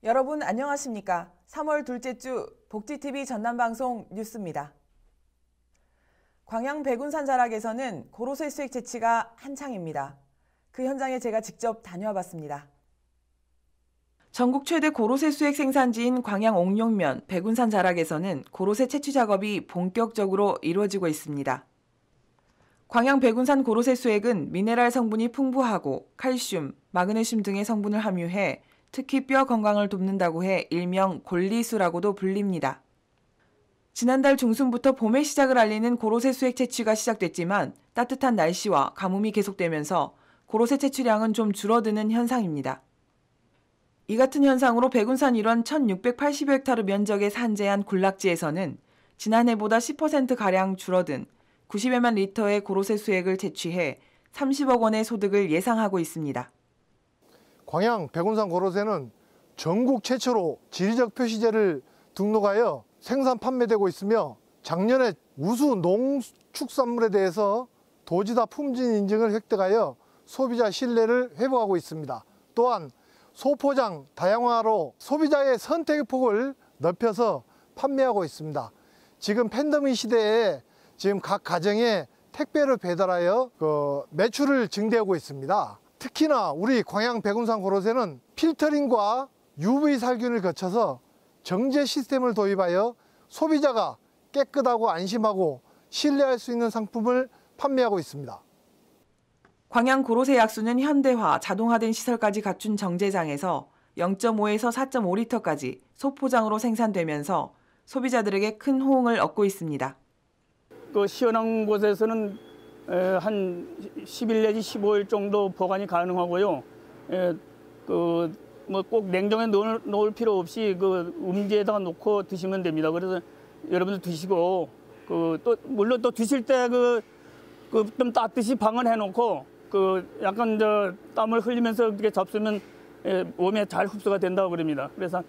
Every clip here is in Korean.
여러분 안녕하십니까? 3월 둘째 주 복지TV 전남방송 뉴스입니다. 광양 백운산 자락에서는 고로쇠 수액 채취가 한창입니다. 그 현장에 제가 직접 다녀와 봤습니다. 전국 최대 고로쇠 수액 생산지인 광양 옥룡면 백운산 자락에서는 고로쇠 채취 작업이 본격적으로 이루어지고 있습니다. 광양 백운산 고로쇠 수액은 미네랄 성분이 풍부하고 칼슘, 마그네슘 등의 성분을 함유해 특히 뼈 건강을 돕는다고 해 일명 골리수라고도 불립니다. 지난달 중순부터 봄의 시작을 알리는 고로쇠 수액 채취가 시작됐지만 따뜻한 날씨와 가뭄이 계속되면서 고로쇠 채취량은 좀 줄어드는 현상입니다. 이 같은 현상으로 백운산 일원 1680헥타르 면적에 산재한 군락지에서는 지난해보다 10%가량 줄어든 90여만 리터의 고로쇠 수액을 채취해 30억 원의 소득을 예상하고 있습니다. 광양 백운산 고로쇠는 전국 최초로 지리적 표시제를 등록하여 생산 판매되고 있으며 작년에 우수 농축산물에 대해서 도지사 품질 인증을 획득하여 소비자 신뢰를 회복하고 있습니다. 또한 소포장 다양화로 소비자의 선택의 폭을 넓혀서 판매하고 있습니다. 지금 팬데믹 시대에 지금 각 가정에 택배를 배달하여 매출을 증대하고 있습니다. 특히나 우리 광양 백운산 고로쇠는 필터링과 UV 살균을 거쳐서 정제 시스템을 도입하여 소비자가 깨끗하고 안심하고 신뢰할 수 있는 상품을 판매하고 있습니다. 광양 고로쇠 약수는 현대화, 자동화된 시설까지 갖춘 정제장에서 0.5에서 4.5리터까지 소포장으로 생산되면서 소비자들에게 큰 호응을 얻고 있습니다. 그 시원한 곳에서는 한 10일 내지 15일 정도 보관이 가능하고요. 뭐 꼭 냉장고에 넣을 필요 없이 음지에다가 놓고 드시면 됩니다. 그래서 여러분들 드시고 또 물론 또 드실 때 좀 따뜻이 방을 해놓고 약간 땀을 흘리면서 이렇게 잡수면 몸에 잘 흡수가 된다고 그럽니다. 그래서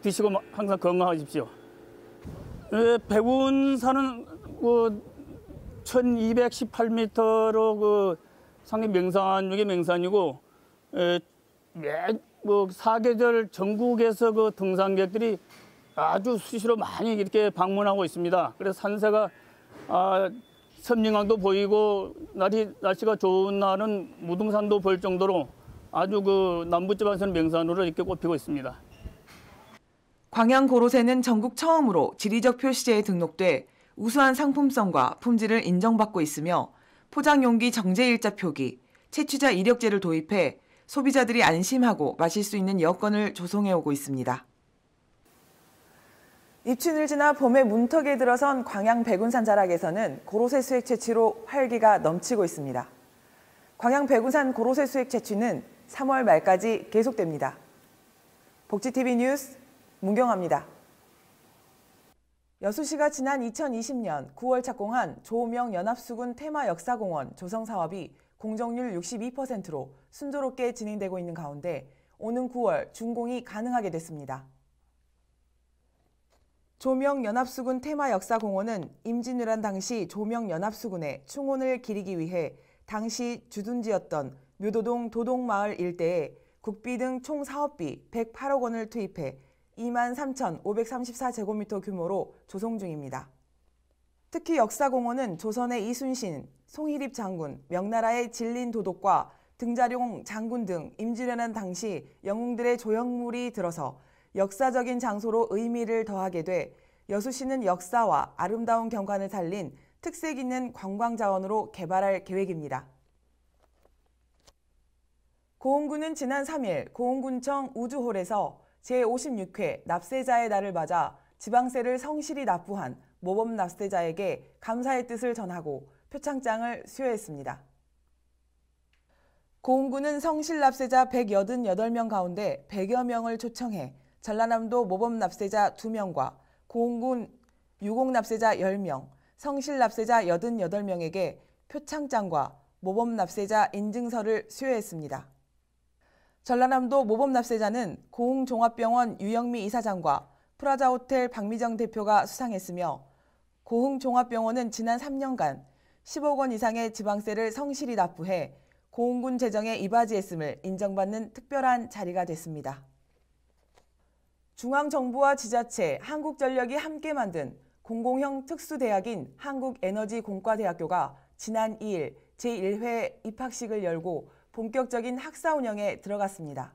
드시고 항상 건강하십시오. 백운산은 1218m로 상당히 명산 중에 명산이고 사계절 전국에서 등산객들이 아주 수시로 많이 이렇게 방문하고 있습니다. 그래서 산세가 섬진강도 보이고 날씨가 좋은 날은 무등산도 볼 정도로 아주 남부지방에서는 명산으로 이렇게 꼽히고 있습니다. 광양 고로쇠는 전국 처음으로 지리적 표시제에 등록돼 우수한 상품성과 품질을 인정받고 있으며 포장용기 정제일자 표기, 채취자 이력제를 도입해 소비자들이 안심하고 마실 수 있는 여건을 조성해오고 있습니다. 입춘을 지나 봄의 문턱에 들어선 광양 백운산 자락에서는 고로쇠 수액 채취로 활기가 넘치고 있습니다. 광양 백운산 고로쇠 수액 채취는 3월 말까지 계속됩니다. 복지TV 뉴스 문경아입니다. 여수시가 지난 2020년 9월 착공한 조명 연합수군 테마역사공원 조성 사업이 공정률 62%로 순조롭게 진행되고 있는 가운데 오는 9월 준공이 가능하게 됐습니다. 조명연합수군 테마역사공원은 임진왜란 당시 조명연합수군의 충혼을 기리기 위해 당시 주둔지였던 묘도동 도동마을 일대에 국비 등 총 사업비 108억 원을 투입해 23,534제곱미터 규모로 조성 중입니다. 특히 역사공원은 조선의 이순신, 송희립 장군, 명나라의 진린 도독과 등자룡 장군 등 임진왜란 당시 영웅들의 조형물이 들어서 역사적인 장소로 의미를 더하게 돼 여수시는 역사와 아름다운 경관을 살린 특색 있는 관광자원으로 개발할 계획입니다. 고흥군은 지난 3일 고흥군청 우주홀에서 제56회 납세자의 날을 맞아 지방세를 성실히 납부한 모범 납세자에게 감사의 뜻을 전하고 표창장을 수여했습니다. 고흥군은 성실 납세자 188명 가운데 100여 명을 초청해 전라남도 모범 납세자 2명과 고흥군 유공 납세자 10명, 성실 납세자 88명에게 표창장과 모범 납세자 인증서를 수여했습니다. 전라남도 모범 납세자는 고흥종합병원 유영미 이사장과 프라자호텔 박미정 대표가 수상했으며 고흥종합병원은 지난 3년간 10억 원 이상의 지방세를 성실히 납부해 고흥군 재정에 이바지했음을 인정받는 특별한 자리가 됐습니다. 중앙정부와 지자체, 한국전력이 함께 만든 공공형 특수대학인 한국에너지공과대학교가 지난 2일 제1회 입학식을 열고 본격적인 학사 운영에 들어갔습니다.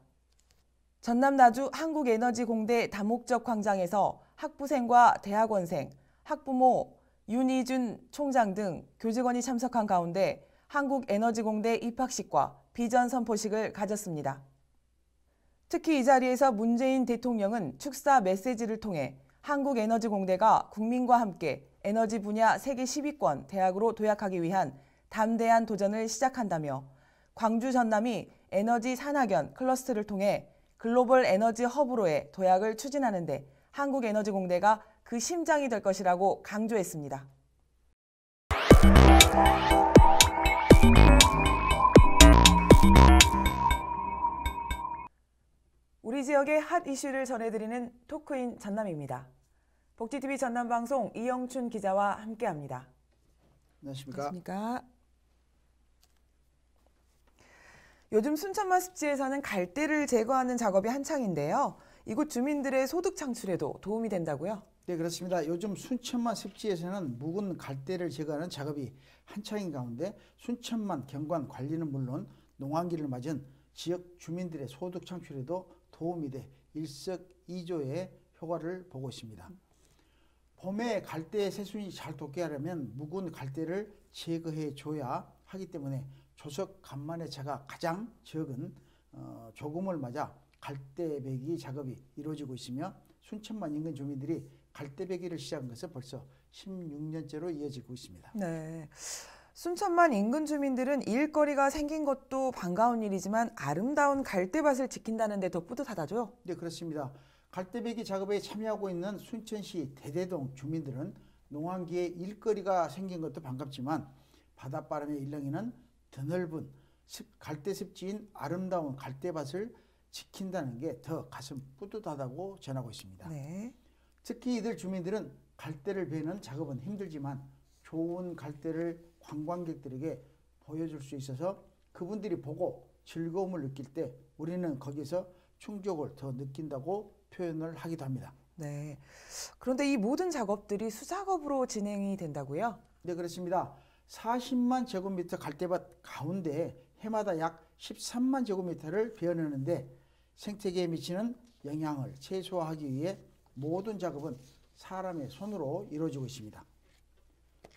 전남 나주 한국에너지공대 다목적 광장에서 학부생과 대학원생, 학부모, 윤희준 총장 등 교직원이 참석한 가운데 한국에너지공대 입학식과 비전 선포식을 가졌습니다. 특히 이 자리에서 문재인 대통령은 축사 메시지를 통해 한국에너지공대가 국민과 함께 에너지 분야 세계 10위권 대학으로 도약하기 위한 담대한 도전을 시작한다며 광주 전남이 에너지 산학연 클러스터를 통해 글로벌 에너지 허브로의 도약을 추진하는 데 한국에너지공대가 그 심장이 될 것이라고 강조했습니다. 우리 지역의 핫 이슈를 전해드리는 토크인 전남입니다. 복지TV 전남방송 이영춘 기자와 함께합니다. 안녕하십니까? 요즘 순천만 습지에서는 갈대를 제거하는 작업이 한창인데요. 이곳 주민들의 소득 창출에도 도움이 된다고요? 네, 그렇습니다. 요즘 순천만 습지에서는 묵은 갈대를 제거하는 작업이 한창인 가운데 순천만 경관 관리는 물론 농한기를 맞은 지역 주민들의 소득 창출에도 도움이 돼 일석이조의 효과를 보고 있습니다. 봄에 갈대 새순이 잘 돋게 하려면 묵은 갈대를 제거해 줘야 하기 때문에 조석 간만의 차가 가장 적은 조금을 맞아 갈대배기 작업이 이루어지고 있으며 순천만 인근 주민들이 갈대배기를 시작한 것은 벌써 16년째로 이어지고 있습니다. 네. 순천만 인근 주민들은 일거리가 생긴 것도 반가운 일이지만 아름다운 갈대밭을 지킨다는 데 더 뿌듯하다죠? 네, 그렇습니다. 갈대배기 작업에 참여하고 있는 순천시 대대동 주민들은 농한기에 일거리가 생긴 것도 반갑지만 바닷바람에 일렁이는 드넓은 갈대 습지인 아름다운 갈대밭을 지킨다는 게 더 가슴 뿌듯하다고 전하고 있습니다. 네. 특히 이들 주민들은 갈대를 베는 작업은 힘들지만 좋은 갈대를 관광객들에게 보여줄 수 있어서 그분들이 보고 즐거움을 느낄 때 우리는 거기서 충족을 더 느낀다고 표현을 하기도 합니다. 네. 그런데 이 모든 작업들이 수작업으로 진행이 된다고요? 네, 그렇습니다. 40만 제곱미터 갈대밭 가운데 해마다 약 13만 제곱미터를 베어내는데 생태계에 미치는 영향을 최소화하기 위해 모든 작업은 사람의 손으로 이루어지고 있습니다.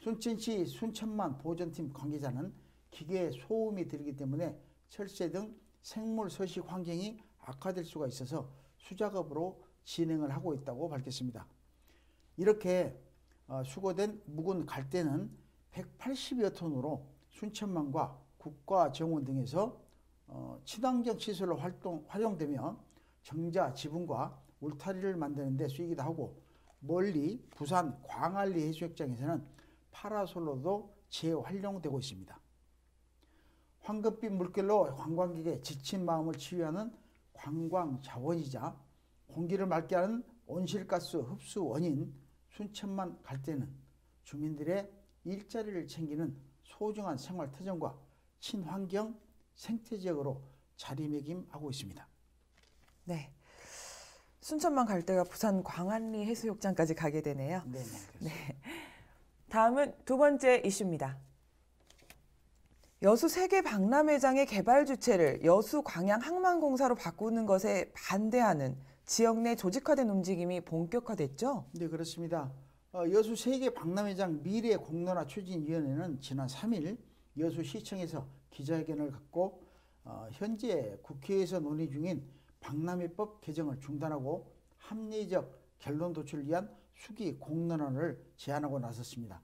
순천시 순천만 보존팀 관계자는 기계에 소음이 들기 때문에 철새 등 생물 서식 환경이 악화될 수가 있어서 수작업으로 진행을 하고 있다고 밝혔습니다. 이렇게 수거된 묵은 갈대는 180여 톤으로 순천만과 국가정원 등에서 친환경 시설로 활용되며 정자 지붕과 울타리를 만드는 데 쓰이기도 하고 멀리 부산 광안리 해수욕장에서는 파라솔로도 재활용되고 있습니다. 황금빛 물결로 관광객의 지친 마음을 치유하는 관광 자원이자 공기를 맑게 하는 온실가스 흡수 원인 순천만 갈대는 주민들의 일자리를 챙기는 소중한 생활터전과 친환경 생태지역으로 자리매김하고 있습니다. 네. 순천만 갈대가 부산 광안리 해수욕장까지 가게 되네요. 네네. 네. 다음은 두 번째 이슈입니다. 여수 세계 박람회장의 개발 주체를 여수 광양 항만공사로 바꾸는 것에 반대하는 지역 내 조직화된 움직임이 본격화됐죠? 네, 그렇습니다. 여수 세계 박람회장 미래 공론화 추진위원회는 지난 3일 여수시청에서 기자회견을 갖고 현재 국회에서 논의 중인 박람회법 개정을 중단하고 합리적 결론 도출을 위한 수기 공론화를 제안하고 나섰습니다.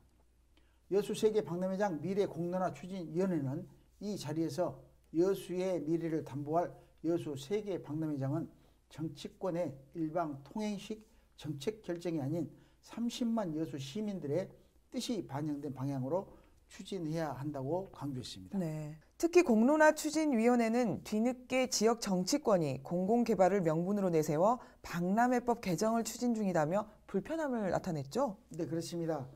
여수 세계 박람회장 미래 공론화 추진위원회는 이 자리에서 여수의 미래를 담보할 여수 세계 박람회장은 정치권의 일방 통행식 정책 결정이 아닌 30만 여수 시민들의 뜻이 반영된 방향으로 추진해야 한다고 강조했습니다. 네. 특히 공론화 추진위원회는 뒤늦게 지역 정치권이 공공개발을 명분으로 내세워 박람회법 개정을 추진 중이다며 불편함을 나타냈죠? 네, 그렇습니다.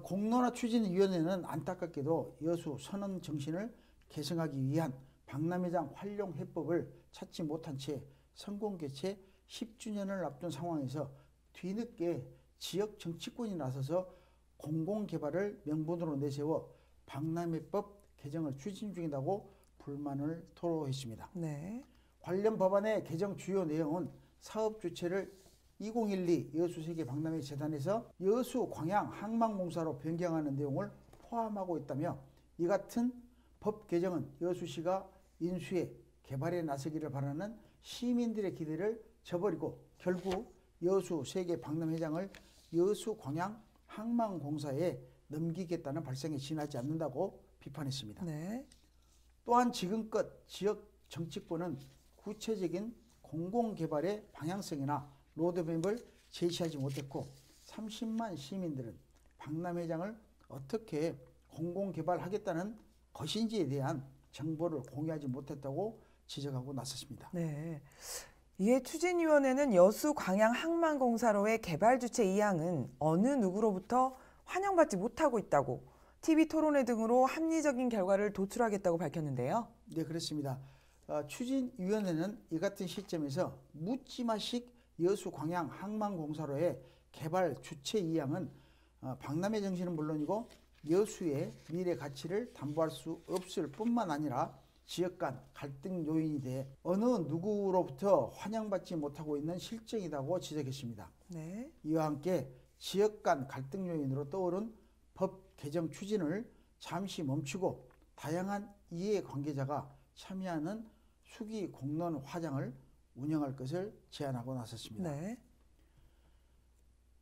공론화 추진위원회는 안타깝게도 여수 선언 정신을 계승하기 위한 박람회장 활용 해법을 찾지 못한 채 성공 개최 10주년을 앞둔 상황에서 뒤늦게 지역 정치권이 나서서 공공개발을 명분으로 내세워 박람회법 개정을 추진 중이라고 불만을 토로했습니다. 네. 관련 법안의 개정 주요 내용은 사업 주체를 2012 여수세계 박람회 재단에서 여수 광양 항만공사로 변경하는 내용을 포함하고 있다며 이 같은 법 개정은 여수시가 인수에 개발에 나서기를 바라는 시민들의 기대를 저버리고 결국 여수세계 박람회장을 여수광양 항만공사에 넘기겠다는 발상에 지나지 않는다고 비판했습니다. 네. 또한 지금껏 지역 정치권은 구체적인 공공개발의 방향성이나 로드맵을 제시하지 못했고 30만 시민들은 박람회장을 어떻게 공공개발하겠다는 것인지에 대한 정보를 공유하지 못했다고 지적하고 나섰습니다. 네. 이에 추진위원회는 여수 광양 항만공사로의 개발 주체 이양은 어느 누구로부터 환영받지 못하고 있다고 TV 토론회 등으로 합리적인 결과를 도출하겠다고 밝혔는데요. 네, 그렇습니다. 추진위원회는 이 같은 시점에서 묻지마식 여수 광양 항만공사로의 개발 주체 이양은 박람회 정신은 물론이고 여수의 미래 가치를 담보할 수 없을 뿐만 아니라 지역 간 갈등 요인이 돼 어느 누구로부터 환영받지 못하고 있는 실정이라고 지적했습니다. 네. 이와 함께 지역 간 갈등 요인으로 떠오른 법 개정 추진을 잠시 멈추고 다양한 이해관계자가 참여하는 수기 공론 화장을 운영할 것을 제안하고 나섰습니다. 네.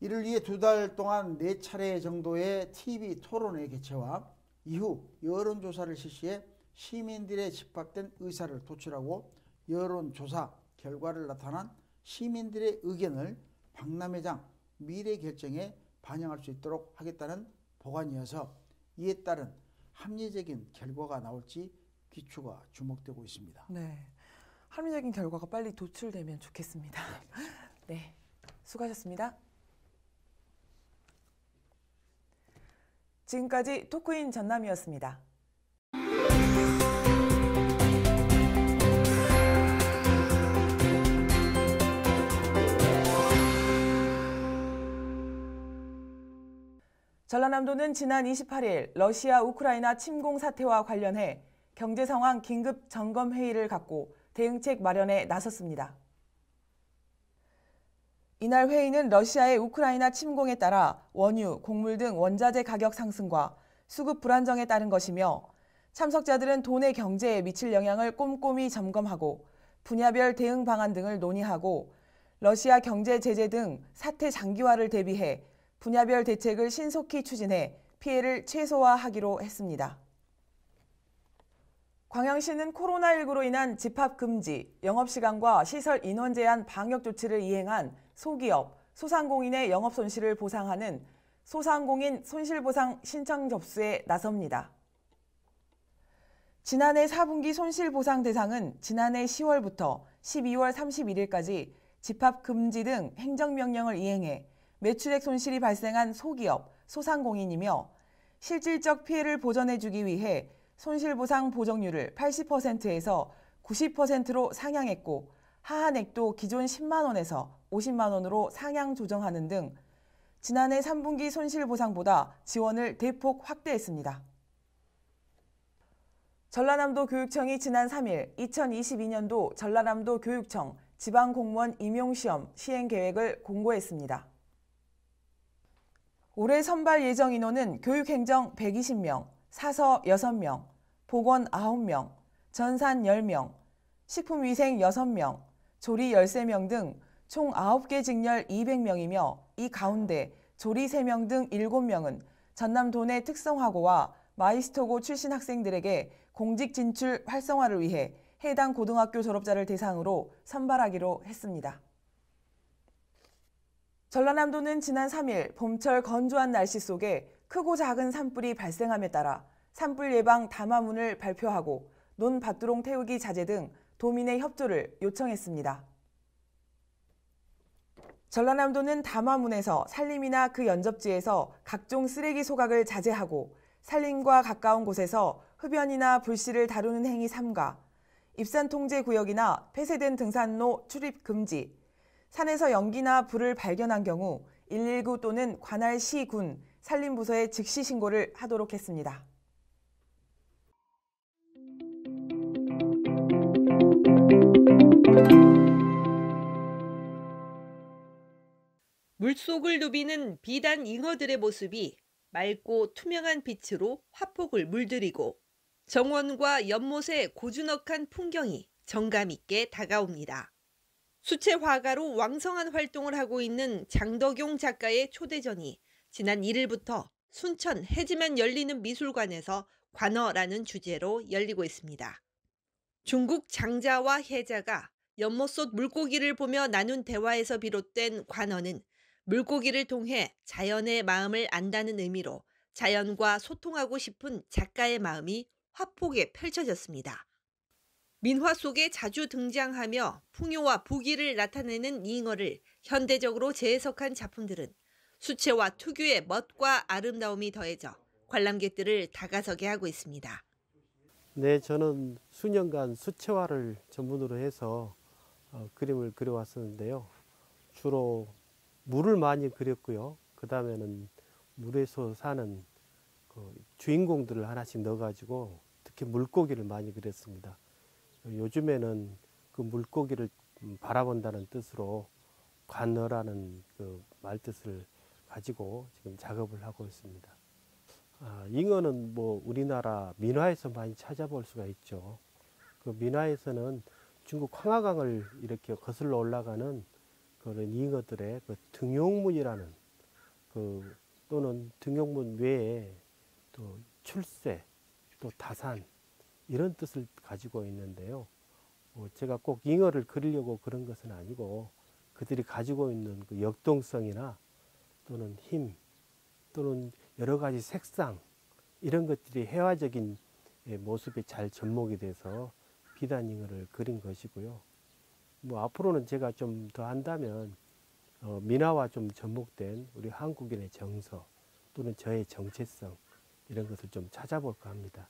이를 위해 2달 동안 4차례 정도의 TV 토론회 개최와 이후 여론조사를 실시해 시민들의 집합된 의사를 도출하고 여론조사 결과를 나타난 시민들의 의견을 박람회장 미래 결정에 반영할 수 있도록 하겠다는 보관이어서 이에 따른 합리적인 결과가 나올지 귀추가 주목되고 있습니다. 네. 합리적인 결과가 빨리 도출되면 좋겠습니다. 네. 수고하셨습니다. 지금까지 토크인 전남이었습니다. 전라남도는 지난 28일 러시아 우크라이나 침공 사태와 관련해 경제 상황 긴급 점검 회의를 갖고 대응책 마련에 나섰습니다. 이날 회의는 러시아의 우크라이나 침공에 따라 원유, 곡물 등 원자재 가격 상승과 수급 불안정에 따른 것이며 참석자들은 도내 경제에 미칠 영향을 꼼꼼히 점검하고 분야별 대응 방안 등을 논의하고 러시아 경제 제재 등 사태 장기화를 대비해 분야별 대책을 신속히 추진해 피해를 최소화하기로 했습니다. 광양시는 코로나19로 인한 집합 금지, 영업시간과 시설 인원 제한 방역 조치를 이행한 소기업, 소상공인의 영업 손실을 보상하는 소상공인 손실보상 신청 접수에 나섭니다. 지난해 4분기 손실보상 대상은 지난해 10월부터 12월 31일까지 집합 금지 등 행정명령을 이행해 매출액 손실이 발생한 소기업, 소상공인이며 실질적 피해를 보전해주기 위해 손실보상 보정률을 80%에서 90%로 상향했고 하한액도 기존 10만 원에서 50만 원으로 상향 조정하는 등 지난해 3분기 손실보상보다 지원을 대폭 확대했습니다. 전라남도 교육청이 지난 3일 2022년도 전라남도 교육청 지방공무원 임용시험 시행계획을 공고했습니다. 올해 선발 예정 인원은 교육행정 120명, 사서 6명, 보건 9명, 전산 10명, 식품위생 6명, 조리 13명 등 총 9개 직렬 200명이며 이 가운데 조리 3명 등 7명은 전남 도내 특성화고와 마이스터고 출신 학생들에게 공직 진출 활성화를 위해 해당 고등학교 졸업자를 대상으로 선발하기로 했습니다. 전라남도는 지난 3일 봄철 건조한 날씨 속에 크고 작은 산불이 발생함에 따라 산불 예방 담화문을 발표하고 논밭두롱 태우기 자제 등 도민의 협조를 요청했습니다. 전라남도는 담화문에서 산림이나 그 연접지에서 각종 쓰레기 소각을 자제하고 산림과 가까운 곳에서 흡연이나 불씨를 다루는 행위 삼가, 입산 통제 구역이나 폐쇄된 등산로 출입 금지, 산에서 연기나 불을 발견한 경우 119 또는 관할 시, 군, 산림부서에 즉시 신고를 하도록 했습니다. 물속을 누비는 비단 잉어들의 모습이 맑고 투명한 빛으로 화폭을 물들이고 정원과 연못의 고즈넉한 풍경이 정감 있게 다가옵니다. 수채 화가로 왕성한 활동을 하고 있는 장덕용 작가의 초대전이 지난 1일부터 순천 해지면 열리는 미술관에서 관어라는 주제로 열리고 있습니다. 중국 장자와 해자가 연못 속 물고기를 보며 나눈 대화에서 비롯된 관어는 물고기를 통해 자연의 마음을 안다는 의미로 자연과 소통하고 싶은 작가의 마음이 화폭에 펼쳐졌습니다. 민화 속에 자주 등장하며 풍요와 부귀를 나타내는 잉어를 현대적으로 재해석한 작품들은 수채화 특유의 멋과 아름다움이 더해져 관람객들을 다가서게 하고 있습니다. 네, 저는 수년간 수채화를 전문으로 해서 그림을 그려왔었는데요. 주로 물을 많이 그렸고요. 그 다음에는 물에서 사는 주인공들을 하나씩 넣어가지고 특히 물고기를 많이 그렸습니다. 요즘에는 그 물고기를 바라본다는 뜻으로 관어라는 그 말뜻을 가지고 지금 작업을 하고 있습니다. 잉어는 뭐 우리나라 민화에서 많이 찾아볼 수가 있죠. 그 민화에서는 중국 황하강을 이렇게 거슬러 올라가는 그런 잉어들의 그 등용문이라는 또는 등용문 외에 또 출세, 또 다산 이런 뜻을 가지고 있는데요. 제가 꼭 잉어를 그리려고 그런 것은 아니고 그들이 가지고 있는 그 역동성이나 또는 힘 또는 여러 가지 색상 이런 것들이 회화적인 모습에 잘 접목이 돼서 비단 잉어를 그린 것이고요. 뭐 앞으로는 제가 좀 더 한다면 민화와 좀 접목된 우리 한국인의 정서 또는 저의 정체성 이런 것을 좀 찾아볼까 합니다.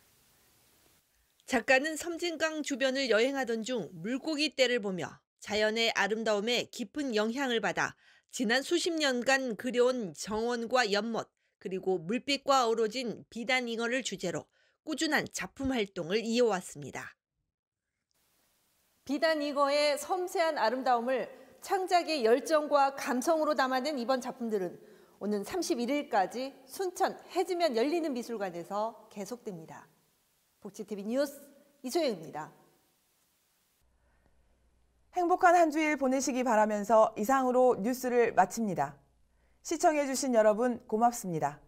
작가는 섬진강 주변을 여행하던 중 물고기 떼를 보며 자연의 아름다움에 깊은 영향을 받아 지난 수십 년간 그려온 정원과 연못 그리고 물빛과 어우러진 비단 잉어를 주제로 꾸준한 작품 활동을 이어왔습니다. 비단 잉어의 섬세한 아름다움을 창작의 열정과 감성으로 담아낸 이번 작품들은 오는 31일까지 순천 해지면 열리는 미술관에서 계속됩니다. 복지TV 뉴스 이소영입니다. 행복한 한 주일 보내시기 바라면서 이상으로 뉴스를 마칩니다. 시청해주신 여러분 고맙습니다.